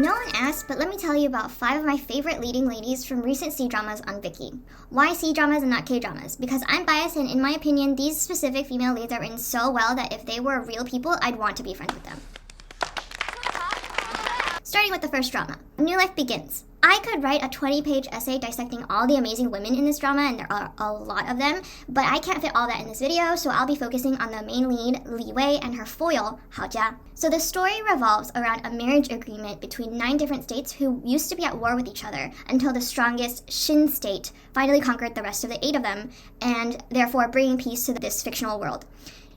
No one asked, but let me tell you about 5 of my favorite leading ladies from recent C-dramas on Viki. Why C-dramas and not K-dramas? Because I'm biased and in my opinion, these specific female leads are written so well that if they were real people, I'd want to be friends with them. Starting with the first drama, New Life Begins. I could write a 20-page essay dissecting all the amazing women in this drama, and there are a lot of them, but I can't fit all that in this video, so I'll be focusing on the main lead, Li Wei, and her foil, Hao Jia. So the story revolves around a marriage agreement between 9 different states who used to be at war with each other until the strongest Shin state finally conquered the rest of the 8 of them, and therefore bringing peace to this fictional world.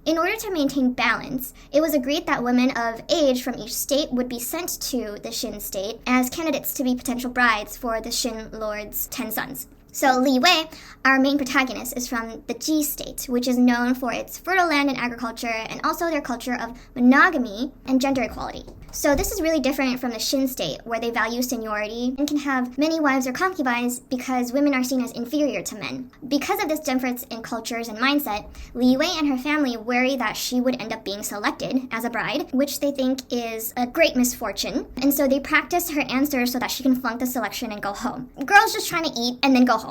In order to maintain balance, it was agreed that women of age from each state would be sent to the Shin state as candidates to be potential brides for the Shin lord's 10 sons. So Li Wei, our main protagonist, is from the Ji state, which is known for its fertile land and agriculture and also their culture of monogamy and gender equality. So this is really different from the Shin state, where they value seniority and can have many wives or concubines because women are seen as inferior to men. Because of this difference in cultures and mindset, Li Wei and her family worry that she would end up being selected as a bride, which they think is a great misfortune. And so they practice her answers so that she can flunk the selection and go home. Girl's just trying to eat and then go home.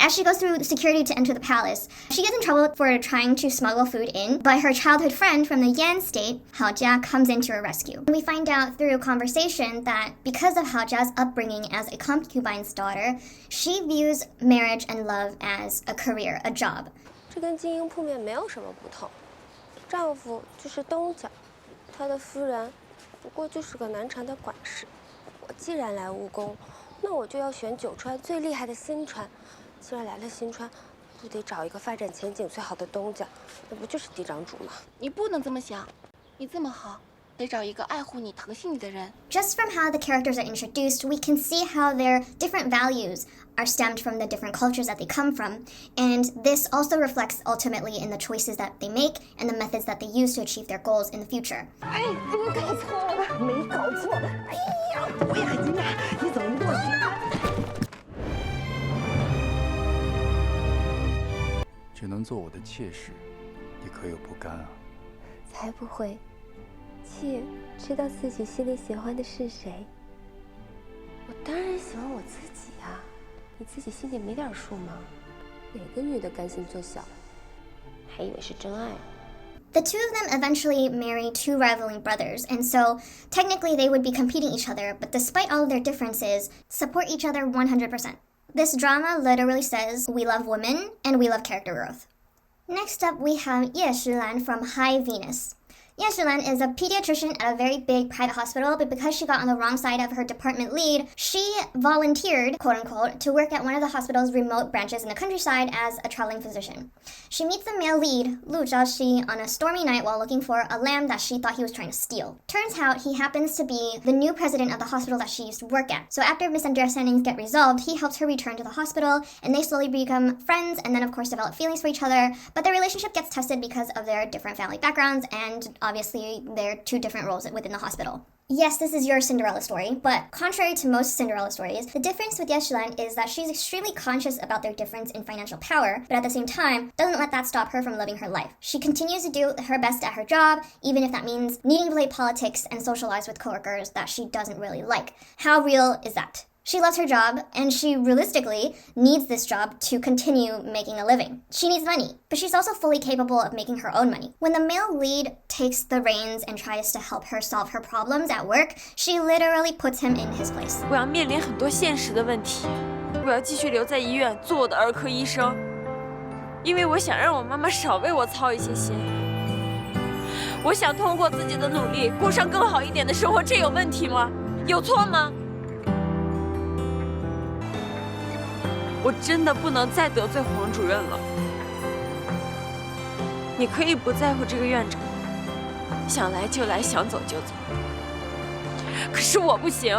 As she goes through security to enter the palace, she gets in trouble for trying to smuggle food in, but her childhood friend from the Yan state, Hao Jia, comes in to her rescue. And we find out through conversation that because of Hao Jia's upbringing as a concubine's daughter, she views marriage and love as a career, a job. 这跟精英铺面没有什么不同，丈夫就是东家，他的夫人不过就是个难缠的管事。我既然来务工，那我就要选九川最厉害的新川。既然来了新川，不得找一个发展前景最好的东家，那不就是嫡长主吗？你不能这么想，你这么好，得找一个爱护你、疼惜你的人。 Just from how the characters are introduced, we can see how their different values are stemmed from the different cultures that they come from, and this also reflects ultimately in the choices that they make and the methods that they use to achieve their goals in the future. 哎，你搞错了，没搞错。哎呀，我也很惊讶，你怎么没跟我学？ 只能做我的妾室，你可有不甘啊？才不会，妾知道自己心里喜欢的是谁。我当然喜欢我自己呀，你自己心里没点数吗？哪个女的甘心做小，还以为是真爱啊？ The two of them eventually marry 2 rivaling brothers, and so technically they would be competing each other, but despite all of their differences, support each other 100%. This drama literally says, we love women and we love character growth. Next up, we have Ye Shilan from High Venus. Ye Shilan is a pediatrician at a very big private hospital, but because she got on the wrong side of her department lead, she volunteered, quote-unquote, to work at one of the hospital's remote branches in the countryside as a traveling physician. She meets the male lead, Lu Zhaoxi, on a stormy night while looking for a lamb that she thought he was trying to steal. Turns out he happens to be the new president of the hospital that she used to work at. So after misunderstandings get resolved, he helps her return to the hospital, and they slowly become friends and then of course develop feelings for each other, but their relationship gets tested because of their different family backgrounds and obviously their 2 different roles within the hospital. Yes, this is your Cinderella story, but contrary to most Cinderella stories, the difference with Ye Shilan is that she's extremely conscious about their difference in financial power, but at the same time, doesn't let that stop her from living her life. She continues to do her best at her job, even if that means needing to play politics and socialize with coworkers that she doesn't really like. How real is that? She loves her job, and she realistically needs this job to continue making a living. She needs money, but she's also fully capable of making her own money. When the male lead takes the reins and tries to help her solve her problems at work, she literally puts him in his place. 我要面临很多现实的问题，我要继续留在医院做我的儿科医生，因为我想让我妈妈少为我操一些心。我想通过自己的努力过上更好一点的生活，这有问题吗？有错吗？ 我真的不能再得罪黄主任了。你可以不在乎这个院长，想来就来，想走就走。可是我不行，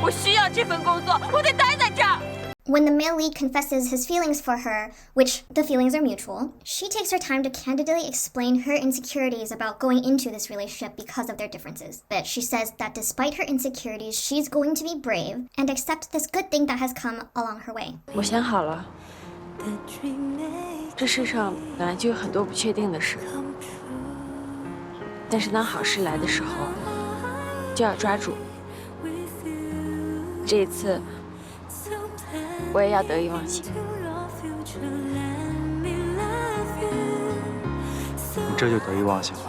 我需要这份工作，我得待在这儿。 When the male lead confesses his feelings for her, which the feelings are mutual, she takes her time to candidly explain her insecurities about going into this relationship because of their differences. But she says that despite her insecurities, she's going to be brave and accept this good thing that has come along her way. 我想好了，这世上本来就有很多不确定的事，但是当好事来的时候，就要抓住。这一次，我也要得意忘形。你这就得意忘形了。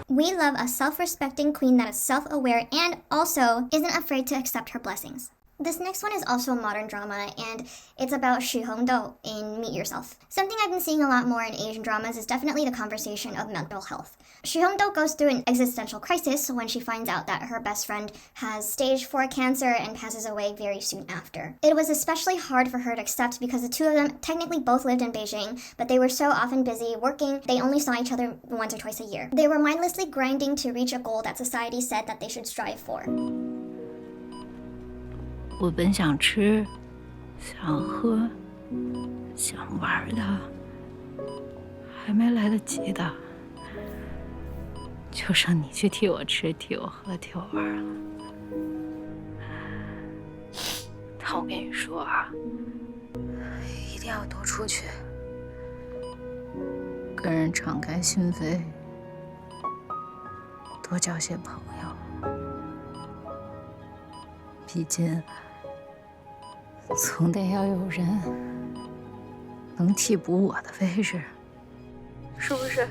We love a self-respecting queen that is self-aware and also isn't afraid to accept her blessings. This next one is also a modern drama, and it's about Xu Hongdou in Meet Yourself. Something I've been seeing a lot more in Asian dramas is definitely the conversation of mental health. Xu Hongdou goes through an existential crisis when she finds out that her best friend has stage 4 cancer and passes away very soon after. It was especially hard for her to accept because the two of them technically both lived in Beijing, but they were so often busy working, they only saw each other once or twice a year. They were mindlessly grinding to reach a goal that society said that they should strive for. 我本想吃，想喝，想玩的，还没来得及的，就剩你去替我吃、替我喝、替我玩了。但我跟你说啊，一定要多出去，跟人敞开心扉，多交些朋友。毕竟。 总得要有人能替补我的位置，是不是？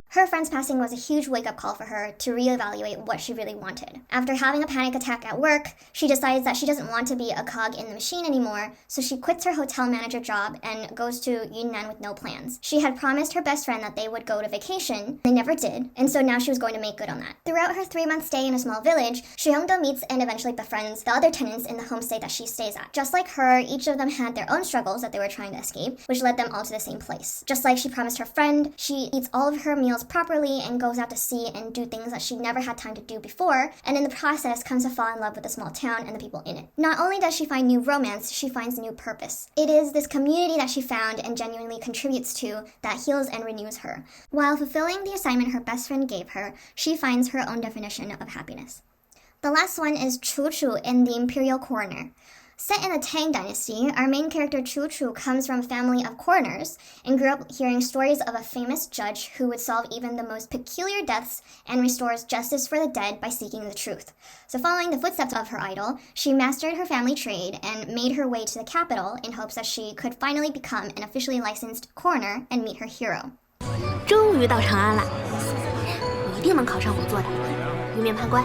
Her friend's passing was a huge wake-up call for her to reevaluate what she really wanted. After having a panic attack at work, she decides that she doesn't want to be a cog in the machine anymore, so she quits her hotel manager job and goes to Yunnan with no plans. She had promised her best friend that they would go to vacation. They never did, and so now she was going to make good on that. Throughout her 3-month stay in a small village, Xu Hongdou meets and eventually befriends the other tenants in the homestay that she stays at. Just like her, each of them had their own struggles that they were trying to escape, which led them all to the same place. Just like she promised her friend, she eats all of her meals properly and goes out to sea and do things that she never had time to do before, and in the process comes to fall in love with the small town and the people in it. Not only does she find new romance, she finds new purpose. It is this community that she found and genuinely contributes to that heals and renews her. While fulfilling the assignment her best friend gave her, she finds her own definition of happiness. The last one is Chu Chu in the Imperial Coroner. Set in the Tang Dynasty, our main character Chu Chu comes from a family of coroners and grew up hearing stories of a famous judge who would solve even the most peculiar deaths and restores justice for the dead by seeking the truth. So following the footsteps of her idol, she mastered her family trade and made her way to the capital in hopes that she could finally become an officially licensed coroner and meet her hero. 终于到长安了，我一定能考上我做的一面判官，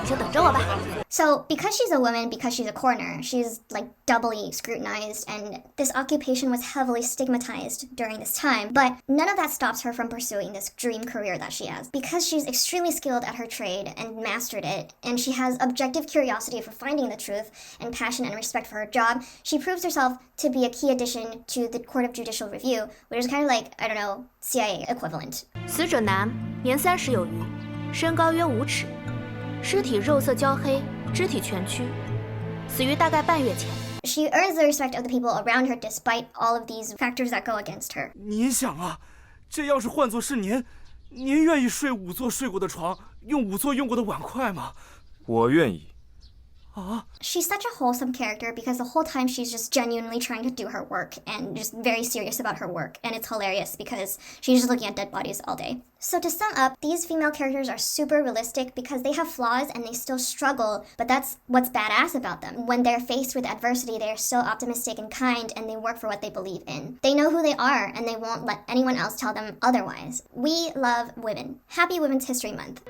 你就等着我吧。 So, because she's a woman, because she's a coroner, she's like doubly scrutinized, and this occupation was heavily stigmatized during this time, but none of that stops her from pursuing this dream career that she has. Because she's extremely skilled at her trade and mastered it, and she has objective curiosity for finding the truth, and passion and respect for her job, she proves herself to be a key addition to the Court of Judicial Review, which is kind of like, I don't know, CIA equivalent. 死者男，年30有余，身高约5尺，尸体肉色焦黑。 肢体全躯，死于大概半月前。 She earns the respect of the people around her despite all of these factors that go against her. 您想啊，这要是换作是您，您愿意睡仵作睡过的床，用仵作用过的碗筷吗？我愿意。 She's such a wholesome character because the whole time she's just genuinely trying to do her work and just very serious about her work, and it's hilarious because she's just looking at dead bodies all day. So to sum up, these female characters are super realistic because they have flaws and they still struggle, but that's what's badass about them. When they're faced with adversity, they are so optimistic and kind, and they work for what they believe in. They know who they are, and they won't let anyone else tell them otherwise. We love women. Happy Women's History Month.